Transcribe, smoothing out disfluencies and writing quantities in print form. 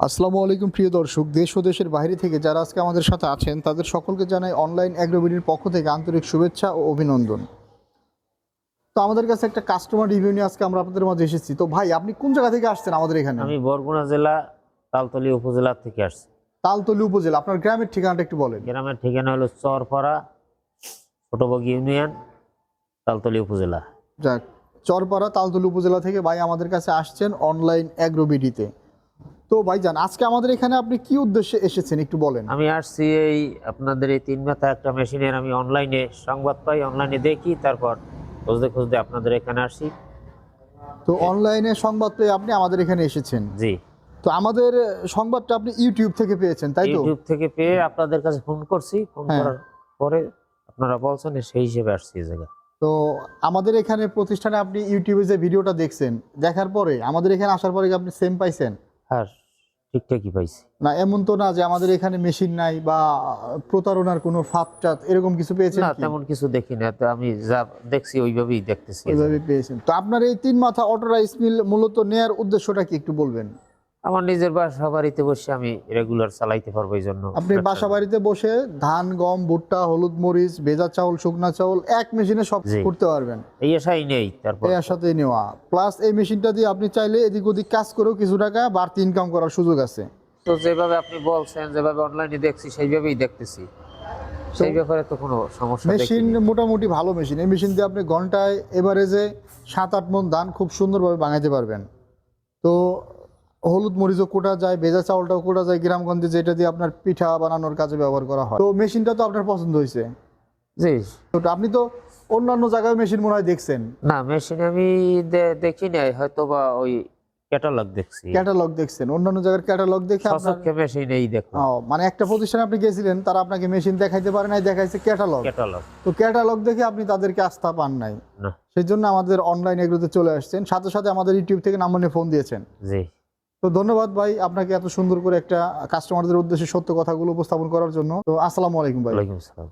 আসসালামু আলাইকুম প্রিয় দর্শক, দেশ ও দেশের বাইরে থেকে যারা আজকে আমাদের সাথে আছেন তাদের সকলকে জানাই অনলাইন অ্যাগ্রোবিডির পক্ষ থেকে আন্তরিক শুভেচ্ছা ও অভিনন্দন। তো আমাদের কাছে একটা কাস্টমার রিভিউ নিয়ে আজকে আমরা আপনাদের মাঝে এসেছি। তো ভাই, আপনি কোন জায়গা থেকে আসছেন আমাদের এখানে? আমি বরগুনা জেলা তালতলী উপজেলা থেকে আসছি। তালতলী উপজেলা। আপনার গ্রামের ঠিকানাটা একটু বলেন। গ্রামের ঠিকানা হলো চরপাড়া, ছোটবগি ইউনিয়ন, তালতলী উপজেলা। যাক, চরপাড়া তালতলী উপজেলা থেকে ভাই আমাদের কাছে আসছেন অনলাইন অ্যাগ্রোবিডিতে। তো ভাইজান, আজকে আমাদের এখানে আপনি কি উদ্দেশ্যে এসেছেন একটু বলেন। আমি আসছি এই আপনাদের এই তিন মাথা একটা মেশিনের আমি অনলাইনে সংবাদ পাই, অনলাইনে দেখি, তারপর খুঁজতে খুঁজতে আপনাদের এখানে আসি। তো অনলাইনে সংবাদ পেয়ে আপনি আমাদের এখানে এসেছেন। জি, তো আমাদের সংবাদটা আপনি ইউটিউব থেকে পেয়েছেন, তাই তো? ইউটিউব থেকে পেয়ে আপনাদের কাছে ফোন করছি। ফোন হ্যাঁ। করার পরে আপনারা বলছেন, সেই হিসেবে আসছি এই জায়গায়। তো আমাদের এখানে প্রতিষ্ঠানে আপনি ইউটিউবে যে ভিডিওটা দেখছেন, দেখার পরে আমাদের এখানে আসার পরে কি আপনি সেম পাইছেন? হ্যাঁ, ঠিকঠাকই পাইছি। না, এমন তো না যে আমাদের এখানে মেশিন নাই বা প্রতারণার কোনো ফাঁদ টাত এরকম কিছু পেয়েছেন না, কি? তেমন কিছু দেখি না, তো আমি যা দেখছি ওইভাবেই দেখতেছি। ওইভাবে পেয়েছেন। তো আপনার এই তিন মাথা অটো রাইস মিল মূলত নেয়ার উদ্দেশ্যটা কি একটু বলবেন? আমার নিজের বাসা বাড়িতে বসে আমি রেগুলার চালাইতে পারবো, এই জন্য। আপনি বাসা বাড়িতে বসে ধান, গম, ভুট্টা, হলুদ মরিচ, ভেজা চাউল, শুকনা চাউল এক মেশিনে সব জি। করতে পারবেন। এই আশাই নেই। তারপর এর সাথে নেওয়া প্লাস এই মেশিনটা দিয়ে আপনি চাইলে এদিক ওদিক কাজ করেও কিছু টাকা বাড়তি ইনকাম করার সুযোগ আছে। তো যেভাবে আপনি বলছেন, যেভাবে অনলাইনে দেখছি সেইভাবেই দেখতেছি, সেই ব্যাপারে তো কোনো সমস্যা মেশিন দেখিনি। মোটামুটি ভালো মেশিন। এই মেশিন দিয়ে আপনি ঘন্টায় এভারেজে 7-8 মণ ধান খুব সুন্দরভাবে ভাঙাইতে পারবেন। তো হলুদ মরিচও কোটা যায়, ভেজা চাউলটাও কোটা যায় গ্রামগঞ্জে, যেটা দিয়ে আপনার পিঠা বানানোর কাজে ব্যবহার করা হয়। তো মেশিনটা তো আপনার পছন্দ হয়েছে। জি। তো আপনি তো অন্যান্য জায়গায় মেশিন মনে হয় দেখছেন। না, মেশিন আমি দেখি নাই, হয়তো বা ওই ক্যাটালগ দেখছি। ক্যাটালগ দেখছেন, অন্যান্য জায়গার ক্যাটালগ দেখে আপনার সচক্ষে মেশিন এই দেখলাম। মানে একটা প্রতিষ্ঠানে আপনি গেছিলেন, তারা আপনাকে মেশিন দেখাইতে পারে নাই, দেখাইছে ক্যাটালগ। ক্যাটালগ। তো ক্যাটালগ দেখে আপনি তাদেরকে আস্থা পান নাই, না। সেই জন্য আমাদের অনলাইন এগুলোতে চলে আসছেন, সাথে সাথে আমাদের ইউটিউব থেকে নাম্বার নিয়ে ফোন দিয়েছেন। জি। তো ধন্যবাদ ভাই আপনাকে এত সুন্দর করে একটা কাস্টমারদের উদ্দেশ্যে সত্য কথাগুলো উপস্থাপন করার জন্য। তো আসসালামু আলাইকুম ভাই। ওয়ালাইকুম আসসালাম।